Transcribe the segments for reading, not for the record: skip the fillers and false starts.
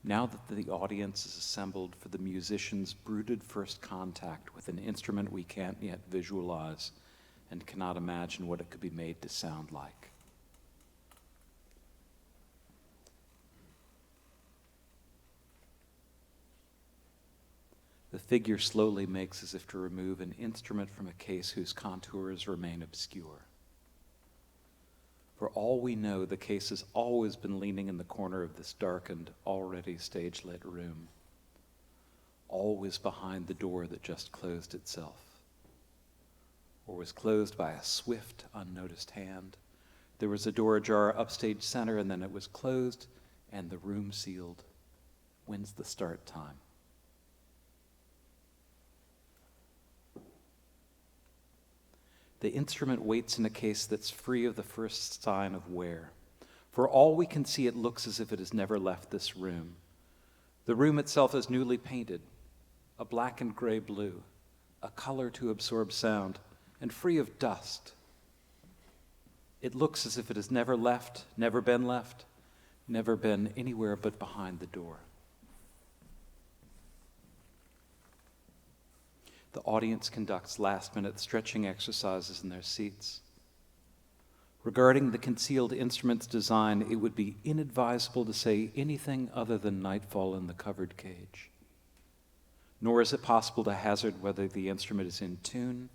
Now that the audience is assembled for the musician's brooded first contact with an instrument we can't yet visualize and cannot imagine what it could be made to sound like. The figure slowly makes as if to remove an instrument from a case whose contours remain obscure. For all we know, the case has always been leaning in the corner of this darkened, already stage-lit room, always behind the door that just closed itself, or was closed by a swift, unnoticed hand. There was a door ajar upstage center, and then it was closed, and the room sealed. When's the start time? The instrument waits in a case that's free of the first sign of wear. For all we can see, it looks as if it has never left this room. The room itself is newly painted, a black and gray blue, a color to absorb sound, and free of dust. It looks as if it has never left, never been anywhere but behind the door. The audience conducts last-minute stretching exercises in their seats. Regarding the concealed instrument's design, it would be inadvisable to say anything other than nightfall in the covered cage. Nor is it possible to hazard whether the instrument is in tune,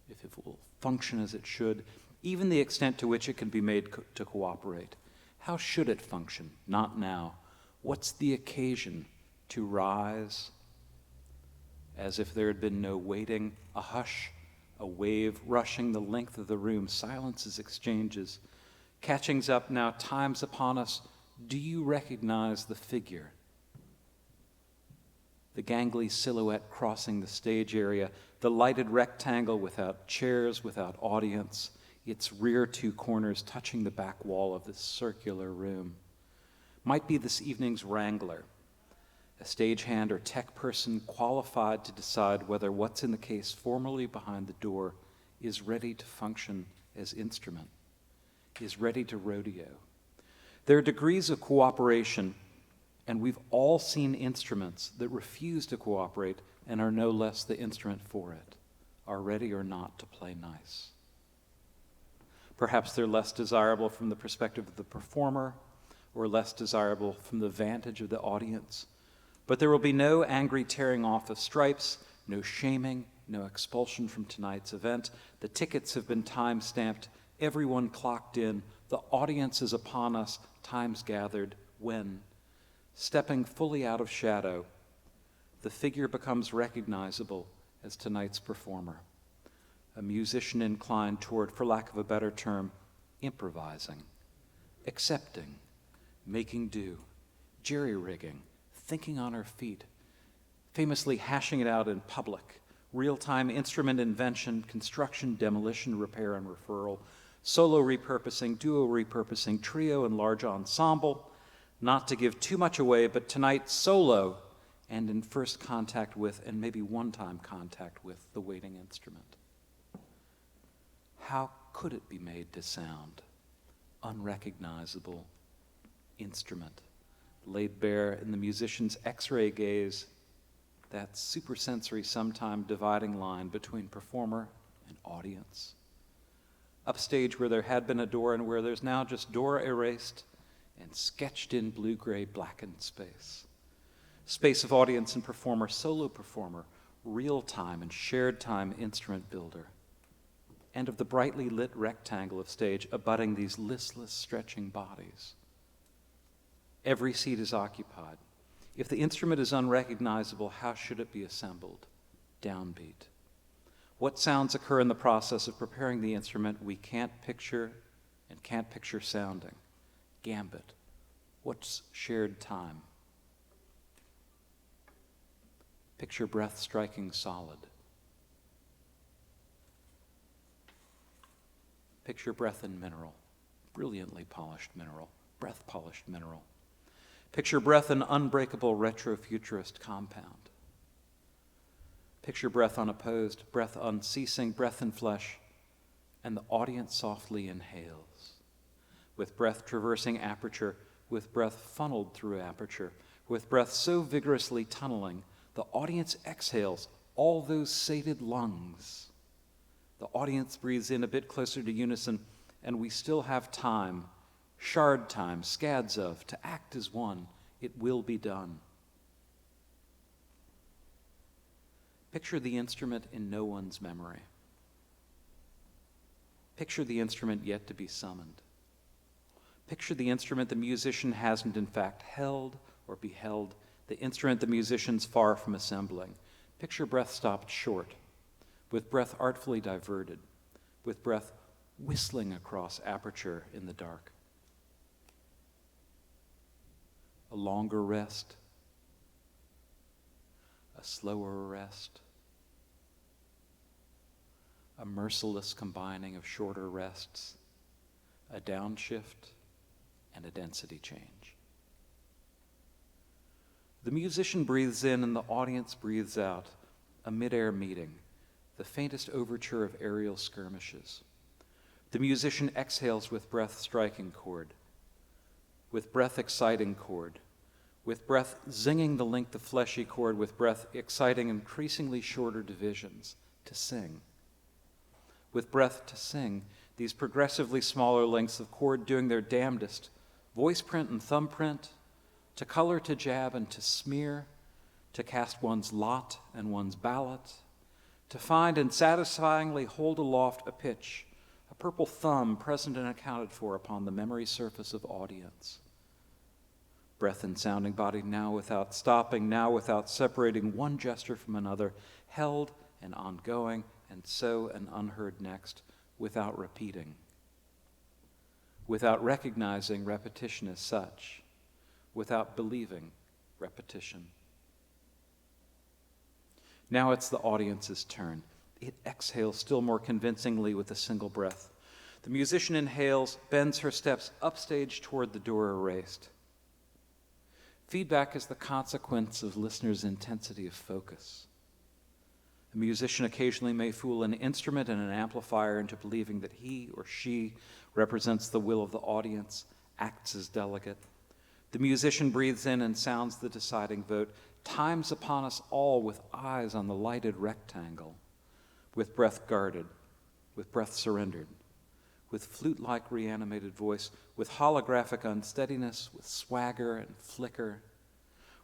if it will function as it should, even the extent to which it can be made to cooperate. How should it function? Not now. What's the occasion? To rise? As if there had been no waiting, a hush, a wave rushing the length of the room, silences exchanges. Catchings up now, times upon us. Do you recognize the figure? The gangly silhouette crossing the stage area, the lighted rectangle without chairs, without audience, its rear two corners touching the back wall of this circular room. Might be this evening's wrangler, a stagehand or tech person qualified to decide whether what's in the case formerly behind the door is ready to function as instrument, is ready to rodeo. There are degrees of cooperation, and we've all seen instruments that refuse to cooperate and are no less the instrument for it, are ready or not to play nice. Perhaps they're less desirable from the perspective of the performer, or less desirable from the vantage of the audience. But there will be no angry tearing off of stripes, no shaming, no expulsion from tonight's event. The tickets have been time-stamped, everyone clocked in, the audience is upon us, time's gathered. When, stepping fully out of shadow, the figure becomes recognizable as tonight's performer, a musician inclined toward, for lack of a better term, improvising, accepting, making do, jerry-rigging, thinking on her feet, famously hashing it out in public, real-time instrument invention, construction, demolition, repair, and referral, solo repurposing, duo repurposing, trio and large ensemble, not to give too much away, but tonight solo and in first contact with, and maybe one-time contact with, the waiting instrument. How could it be made to sound? Unrecognizable instrument, laid bare in the musician's X-ray gaze, that supersensory sometime dividing line between performer and audience. Upstage where there had been a door and where there's now just door erased and sketched in blue-gray blackened space. Space of audience and performer, solo performer, real-time and shared-time instrument builder, and of the brightly lit rectangle of stage abutting these listless, stretching bodies. Every seat is occupied. If the instrument is unrecognizable, how should it be assembled? Downbeat. What sounds occur in the process of preparing the instrument we can't picture and can't picture sounding? Gambit. What's shared time? Picture breath striking solid. Picture breath in mineral, brilliantly polished mineral, breath-polished mineral. Picture breath in unbreakable retrofuturist compound. Picture breath unopposed, breath unceasing, breath in flesh, and the audience softly inhales, with breath traversing aperture, with breath funneled through aperture, with breath so vigorously tunneling, the audience exhales all those sated lungs. The audience breathes in a bit closer to unison, and we still have time, shard time, scads of, to act as one. It will be done. Picture the instrument in no one's memory. Picture the instrument yet to be summoned. Picture the instrument the musician hasn't in fact held or beheld, the instrument the musician's far from assembling. Picture breath stopped short, with breath artfully diverted, with breath whistling across aperture in the dark. A longer rest, a slower rest, a merciless combining of shorter rests, a downshift, and a density change. The musician breathes in and the audience breathes out, a mid-air meeting, the faintest overture of aerial skirmishes. The musician exhales with breath striking chord, with breath exciting chord, with breath zinging the length of fleshy chord, with breath exciting increasingly shorter divisions, to sing. With breath to sing, these progressively smaller lengths of chord doing their damnedest, voice print and thumbprint, to color, to jab, and to smear, to cast one's lot and one's ballot, to find and satisfyingly hold aloft a pitch, a purple thumb present and accounted for upon the memory surface of audience. Breath and sounding body now without stopping, now without separating one gesture from another, held and ongoing, and so and unheard next, without repeating, without recognizing repetition as such, without believing repetition. Now it's the audience's turn. It exhales still more convincingly with a single breath. The musician inhales, bends her steps upstage toward the door erased. Feedback is the consequence of listeners' intensity of focus. A musician occasionally may fool an instrument and an amplifier into believing that he or she represents the will of the audience, acts as delegate. The musician breathes in and sounds the deciding vote, times upon us all with eyes on the lighted rectangle, with breath guarded, with breath surrendered, with flute-like reanimated voice, with holographic unsteadiness, with swagger and flicker,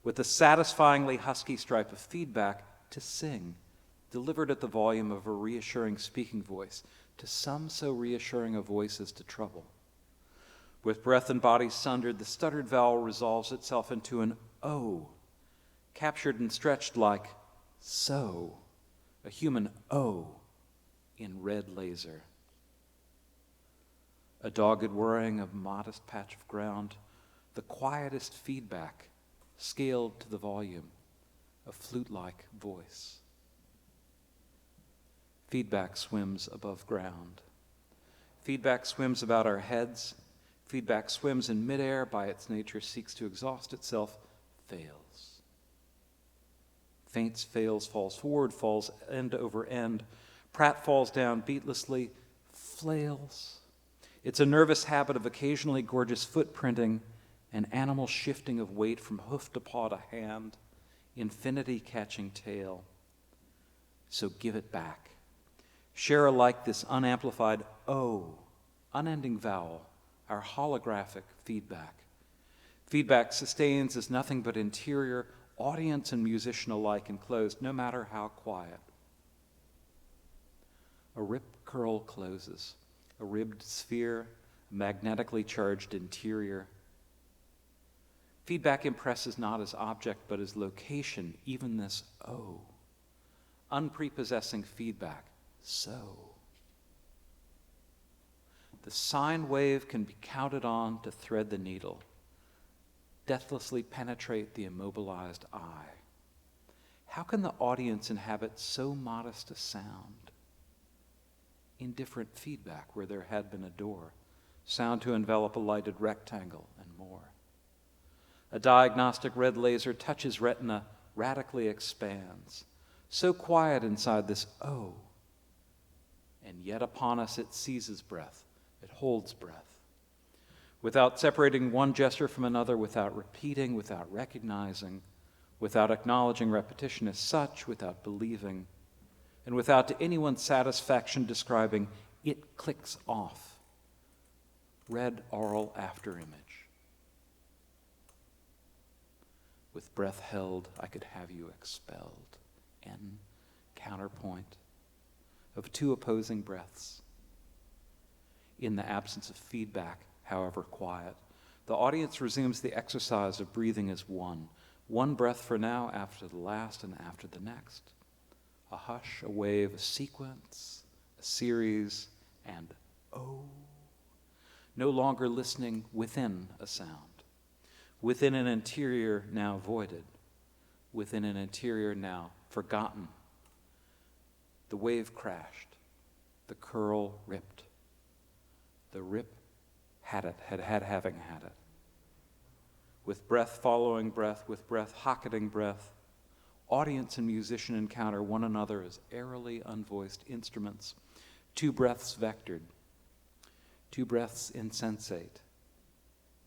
with the satisfyingly husky stripe of feedback, to sing, delivered at the volume of a reassuring speaking voice, to some so reassuring a voice as to trouble. With breath and body sundered, the stuttered vowel resolves itself into an O, captured and stretched like so, a human O in red laser. A dogged whirring of modest patch of ground, the quietest feedback, scaled to the volume, a flute-like voice. Feedback swims above ground. Feedback swims about our heads. Feedback swims in midair, by its nature seeks to exhaust itself, fails. Faints, fails, falls forward, falls end over end. Pratt falls down beatlessly, flails. It's a nervous habit of occasionally gorgeous footprinting, an animal shifting of weight from hoof to paw to hand, infinity catching tail. So give it back. Share alike this unamplified O, unending vowel, our holographic feedback. Feedback sustains as nothing but interior, audience and musician alike enclosed, no matter how quiet. A rip curl closes, a ribbed sphere, a magnetically charged interior. Feedback impresses not as object, but as location, even this O. Unprepossessing feedback, so. The sine wave can be counted on to thread the needle, deathlessly penetrate the immobilized eye. How can the audience inhabit so modest a sound? Indifferent feedback where there had been a door, sound to envelop a lighted rectangle, and more. A diagnostic red laser touches retina, radically expands. So quiet inside this O. And yet upon us it seizes breath. It holds breath. Without separating one gesture from another, without repeating, without recognizing, without acknowledging repetition as such, without believing, and without to anyone's satisfaction describing, it clicks off. Red aural afterimage. With breath held, I could have you expelled. N, counterpoint of two opposing breaths. In the absence of feedback, however quiet. The audience resumes the exercise of breathing as one. One breath for now, after the last, and after the next. A hush, a wave, a sequence, a series, and oh. No longer listening within a sound. Within an interior now voided. Within an interior now forgotten. The wave crashed. The curl ripped. The rip having had it. With breath following breath, with breath hocketing breath, audience and musician encounter one another as airily unvoiced instruments, 2 breaths vectored, 2 breaths insensate,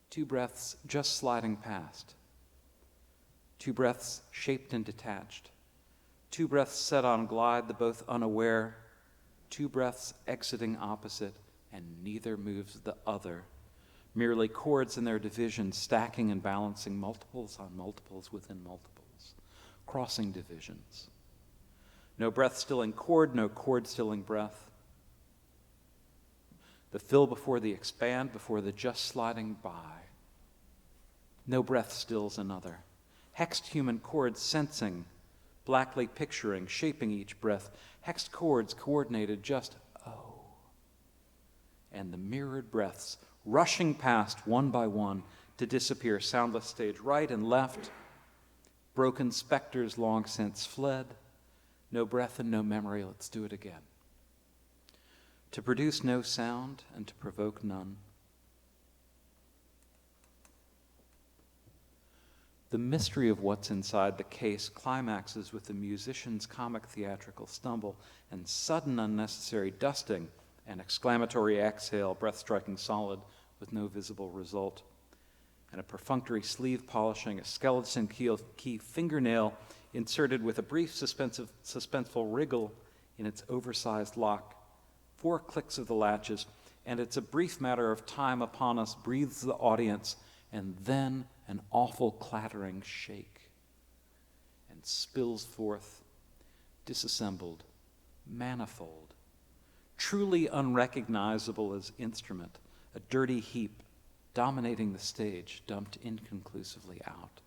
2 breaths just sliding past, 2 breaths shaped and detached, 2 breaths set on glide, the both unaware, 2 breaths exiting opposite, and neither moves the other. Merely chords in their division, stacking and balancing multiples on multiples within multiples, crossing divisions. No breath-stilling chord, no chord-stilling breath. The fill before the expand, before the just sliding by. No breath stills another. Hexed human chords sensing, blackly picturing, shaping each breath. Hexed chords coordinated just oh. And the mirrored breaths rushing past one by one to disappear, soundless stage right and left, broken specters long since fled, no breath and no memory, let's do it again. To produce no sound and to provoke none. The mystery of what's inside the case climaxes with the musician's comic theatrical stumble and sudden unnecessary dusting, an exclamatory exhale, breath striking solid with no visible result, and a perfunctory sleeve polishing, a skeleton key fingernail inserted with a brief suspenseful wriggle in its oversized lock, 4 clicks of the latches, and it's a brief matter of time upon us, breathes the audience, and then an awful clattering shake, and spills forth, disassembled, manifold, truly unrecognizable as instrument, a dirty heap dominating the stage, dumped inconclusively out.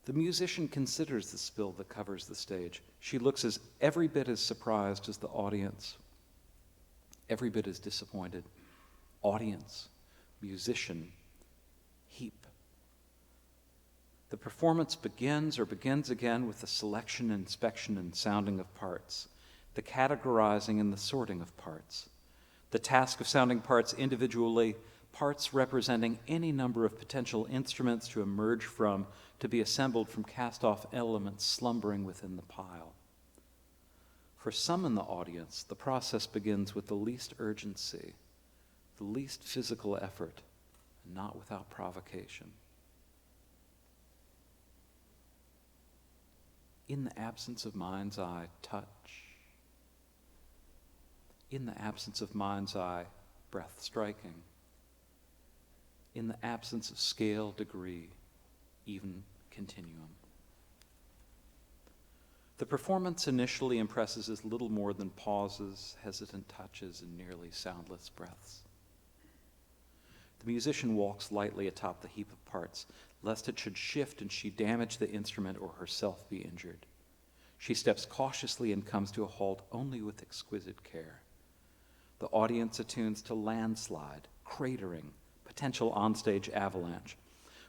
The musician considers the spill that covers the stage. She looks as every bit as surprised as the audience, every bit as disappointed. Audience, musician, heap. The performance begins again with the selection, inspection, and sounding of parts, the categorizing and the sorting of parts, the task of sounding parts individually, parts representing any number of potential instruments to emerge from, to be assembled from cast-off elements slumbering within the pile. For some in the audience, the process begins with the least urgency, the least physical effort, and not without provocation. In the absence of mind's eye, touch. In the absence of mind's eye, breath striking. In the absence of scale, degree, even continuum. The performance initially impresses as little more than pauses, hesitant touches, and nearly soundless breaths. The musician walks lightly atop the heap of parts, lest it should shift and she damage the instrument or herself be injured. She steps cautiously and comes to a halt only with exquisite care. The audience attunes to landslide, cratering, potential onstage avalanche.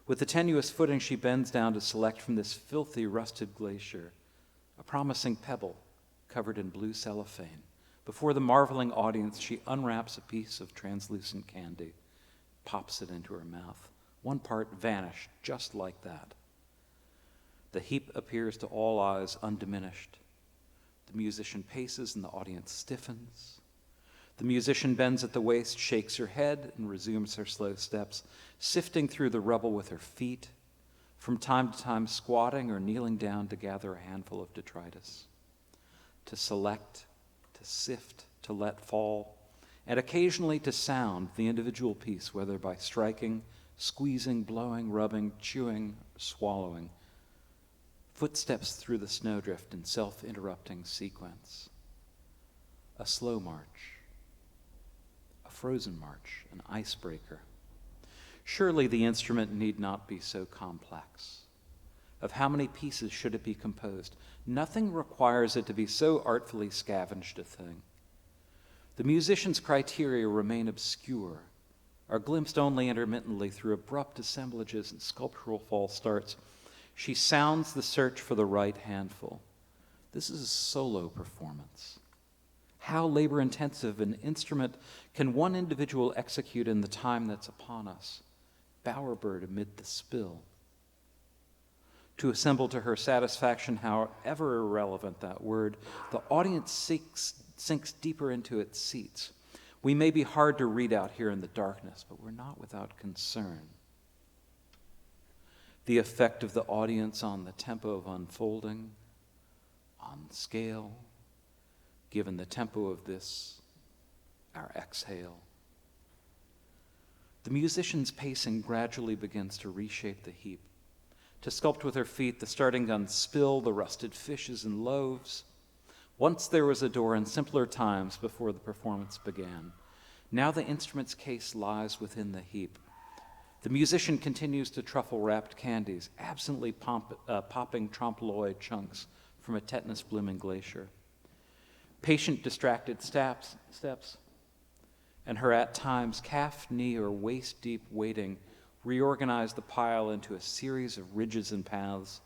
With the tenuous footing, she bends down to select from this filthy, rusted glacier a promising pebble covered in blue cellophane. Before the marveling audience, she unwraps a piece of translucent candy, pops it into her mouth. One part vanished just like that. The heap appears to all eyes undiminished. The musician paces and the audience stiffens. The musician bends at the waist, shakes her head, and resumes her slow steps, sifting through the rubble with her feet, from time to time squatting or kneeling down to gather a handful of detritus, to select, to sift, to let fall, and occasionally to sound the individual piece, whether by striking, squeezing, blowing, rubbing, chewing, or swallowing. Footsteps through the snowdrift in self-interrupting sequence. A slow march. A frozen march, an icebreaker. Surely the instrument need not be so complex. Of how many pieces should it be composed? Nothing requires it to be so artfully scavenged a thing. The musician's criteria remain obscure, are glimpsed only intermittently through abrupt assemblages and sculptural false starts. She sounds the search for the right handful. This is a solo performance. How labor-intensive an instrument can one individual execute in the time that's upon us? Bowerbird amid the spill. To assemble to her satisfaction, however irrelevant that word, the audience sinks deeper into its seats. We may be hard to read out here in the darkness, but we're not without concern. The effect of the audience on the tempo of unfolding, on scale, given the tempo of this, our exhale. The musician's pacing gradually begins to reshape the heap, to sculpt with her feet the starting gun spill, the rusted fishes and loaves. Once there was a door in simpler times before the performance began. Now the instrument's case lies within the heap. The musician continues to truffle-wrapped candies, absently popping trompe-l'oeil chunks from a tetanus-blooming glacier. Patient, distracted steps, and her at times calf, knee, or waist-deep wading reorganize the pile into a series of ridges and paths.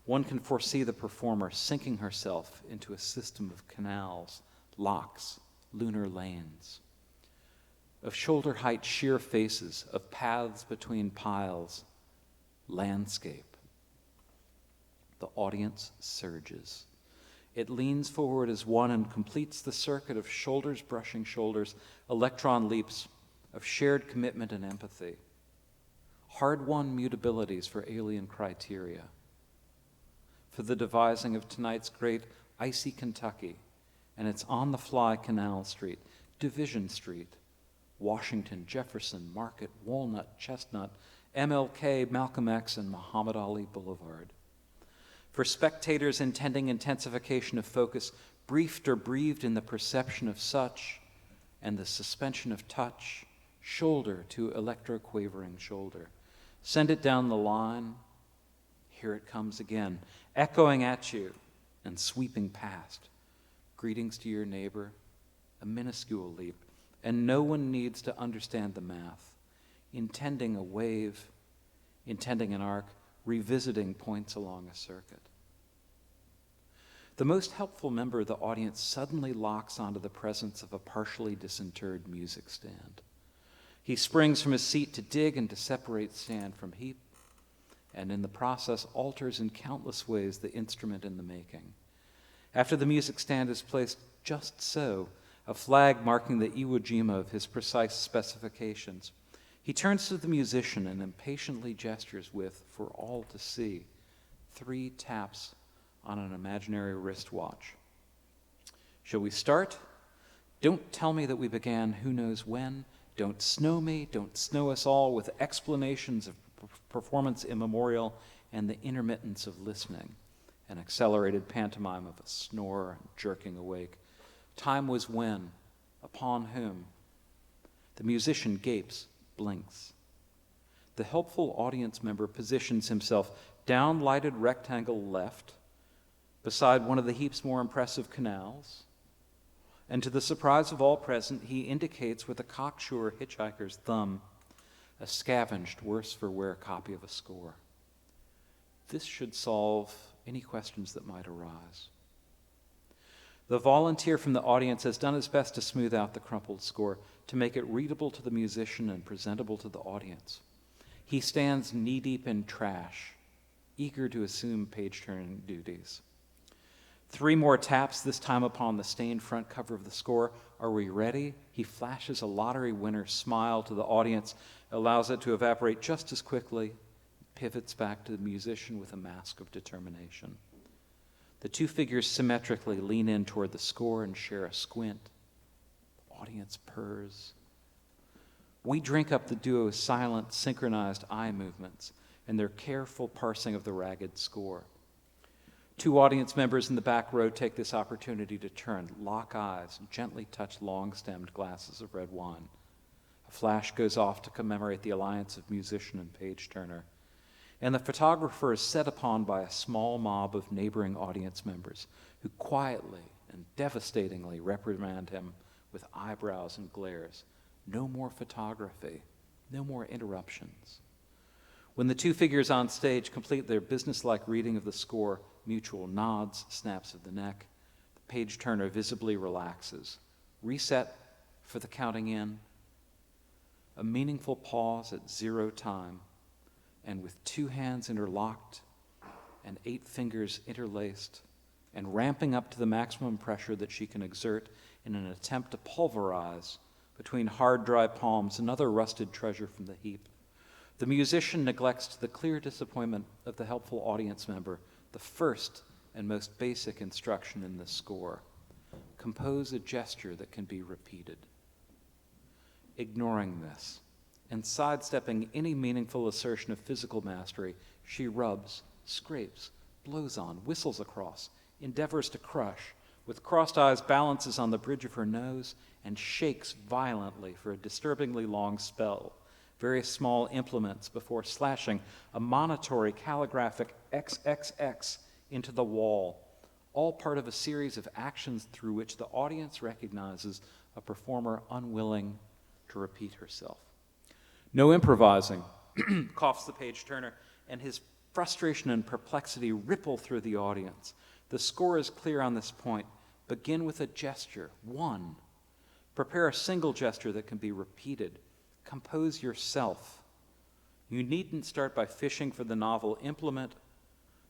One can foresee the performer sinking herself into a system of canals, locks, lunar lanes, of shoulder-height sheer faces, of paths between piles, landscape. The audience surges. It leans forward as one and completes the circuit of shoulders brushing shoulders, electron leaps of shared commitment and empathy, hard-won mutabilities for alien criteria. For the devising of tonight's great icy Kentucky and its on-the-fly Canal Street, Division Street, Washington, Jefferson, Market, Walnut, Chestnut, MLK, Malcolm X, and Muhammad Ali Boulevard. For spectators intending intensification of focus, briefed or breathed in the perception of such and the suspension of touch, shoulder to electro-quavering shoulder. Send it down the line. Here it comes again, echoing at you and sweeping past. Greetings to your neighbor, a minuscule leap, and no one needs to understand the math. Intending a wave, intending an arc, revisiting points along a circuit. The most helpful member of the audience suddenly locks onto the presence of a partially disinterred music stand. He springs from his seat to dig and to separate stand from heap, and in the process alters in countless ways the instrument in the making. After the music stand is placed just so, a flag marking the Iwo Jima of his precise specifications, he turns to the musician and impatiently gestures with, for all to see, 3 taps on an imaginary wristwatch. Shall we start? Don't tell me that we began who knows when. Don't snow me, don't snow us all with explanations of performance immemorial and the intermittence of listening, an accelerated pantomime of a snore and jerking awake. Time was when, upon whom? The musician gapes, blinks. The helpful audience member positions himself down lighted rectangle left, beside one of the heap's more impressive canals, and to the surprise of all present, he indicates with a cocksure hitchhiker's thumb a scavenged, worse-for-wear copy of a score. This should solve any questions that might arise. The volunteer from the audience has done his best to smooth out the crumpled score, to make it readable to the musician and presentable to the audience. He stands knee-deep in trash, eager to assume page-turning duties. 3 more taps, this time upon the stained front cover of the score. Are we ready? He flashes a lottery winner smile to the audience, allows it to evaporate just as quickly, pivots back to the musician with a mask of determination. The 2 figures symmetrically lean in toward the score and share a squint. The audience purrs. We drink up the duo's silent, synchronized eye movements and their careful parsing of the ragged score. 2 audience members in the back row take this opportunity to turn, lock eyes, and gently touch long-stemmed glasses of red wine. A flash goes off to commemorate the alliance of musician and page turner. And the photographer is set upon by a small mob of neighboring audience members who quietly and devastatingly reprimand him with eyebrows and glares. No more photography, no more interruptions. When the two figures on stage complete their businesslike reading of the score, mutual nods, snaps of the neck, the page turner visibly relaxes. Reset for the counting in. A meaningful pause at 0 time, and with 2 hands interlocked and 8 fingers interlaced, and ramping up to the maximum pressure that she can exert in an attempt to pulverize between hard, dry palms another rusted treasure from the heap, the musician neglects to the clear disappointment of the helpful audience member the first and most basic instruction in the score. Compose a gesture that can be repeated. Ignoring this and sidestepping any meaningful assertion of physical mastery, she rubs, scrapes, blows on, whistles across, endeavors to crush, with crossed eyes balances on the bridge of her nose, and shakes violently for a disturbingly long spell, various small implements before slashing a monitory calligraphic XXX into the wall, all part of a series of actions through which the audience recognizes a performer unwilling to repeat herself. No improvising, coughs the page turner, and his frustration and perplexity ripple through the audience. The score is clear on this point. Begin with a gesture, one. Prepare a single gesture that can be repeated. Compose yourself. You needn't start by fishing for the novel implement,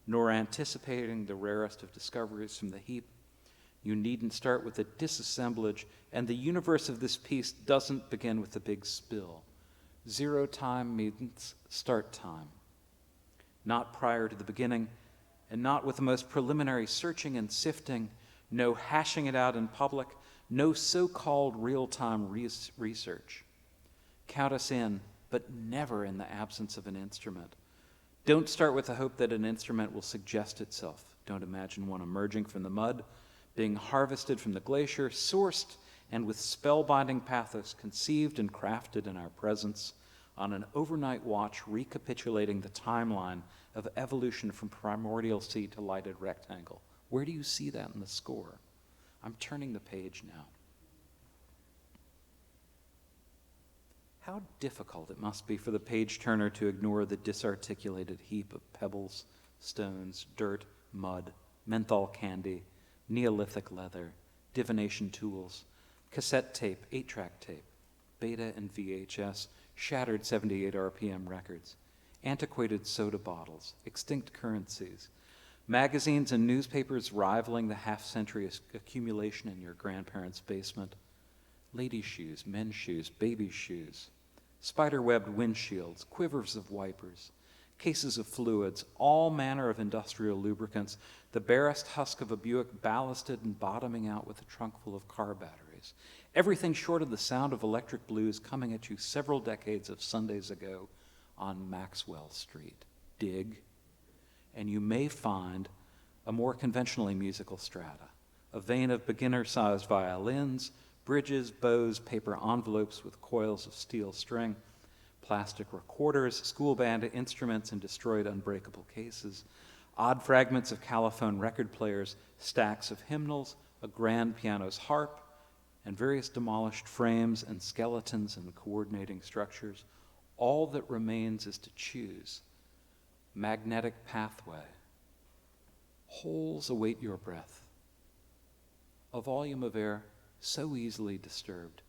nor anticipating the rarest of discoveries from the heap. You needn't start with a disassemblage, and the universe of this piece doesn't begin with a big spill. 0 time means start time. Not prior to the beginning, and not with the most preliminary searching and sifting, no hashing it out in public, no so-called real-time research. Count us in, but never in the absence of an instrument. Don't start with the hope that an instrument will suggest itself. Don't imagine one emerging from the mud, being harvested from the glacier, sourced and with spellbinding pathos conceived and crafted in our presence on an overnight watch recapitulating the timeline of evolution from primordial sea to lighted rectangle. Where do you see that in the score? I'm turning the page now. How difficult it must be for the page turner to ignore the disarticulated heap of pebbles, stones, dirt, mud, menthol candy, Neolithic leather, divination tools, cassette tape, 8-track tape, beta and VHS, shattered 78 RPM records, antiquated soda bottles, extinct currencies, magazines and newspapers rivaling the half-century accumulation in your grandparents' basement, ladies' shoes, men's shoes, babies' shoes, spider-webbed windshields, quivers of wipers, cases of fluids, all manner of industrial lubricants, the barest husk of a Buick ballasted and bottoming out with a trunk full of car batteries. Everything short of the sound of electric blues coming at you several decades of Sundays ago on Maxwell Street. Dig, and you may find a more conventionally musical strata, a vein of beginner-sized violins, bridges, bows, paper envelopes with coils of steel string, plastic recorders, school band instruments in destroyed unbreakable cases, odd fragments of calophone record players, stacks of hymnals, a grand piano's harp, and various demolished frames and skeletons and coordinating structures. All that remains is to choose. Magnetic pathway. Holes await your breath. A volume of air so easily disturbed.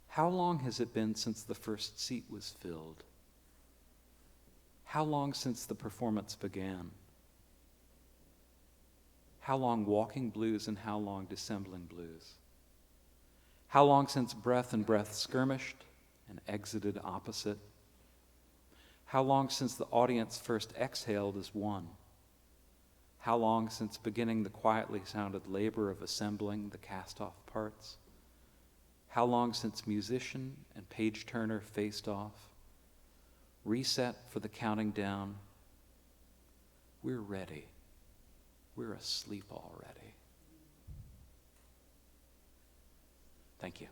How long has it been since the first seat was filled? How long since the performance began? How long walking blues and how long dissembling blues? How long since breath and breath skirmished and exited opposite? How long since the audience first exhaled as one? How long since beginning the quietly sounded labor of assembling the cast-off parts? How long since musician and page turner faced off? Reset for the counting down. We're ready. We're asleep already. Thank you.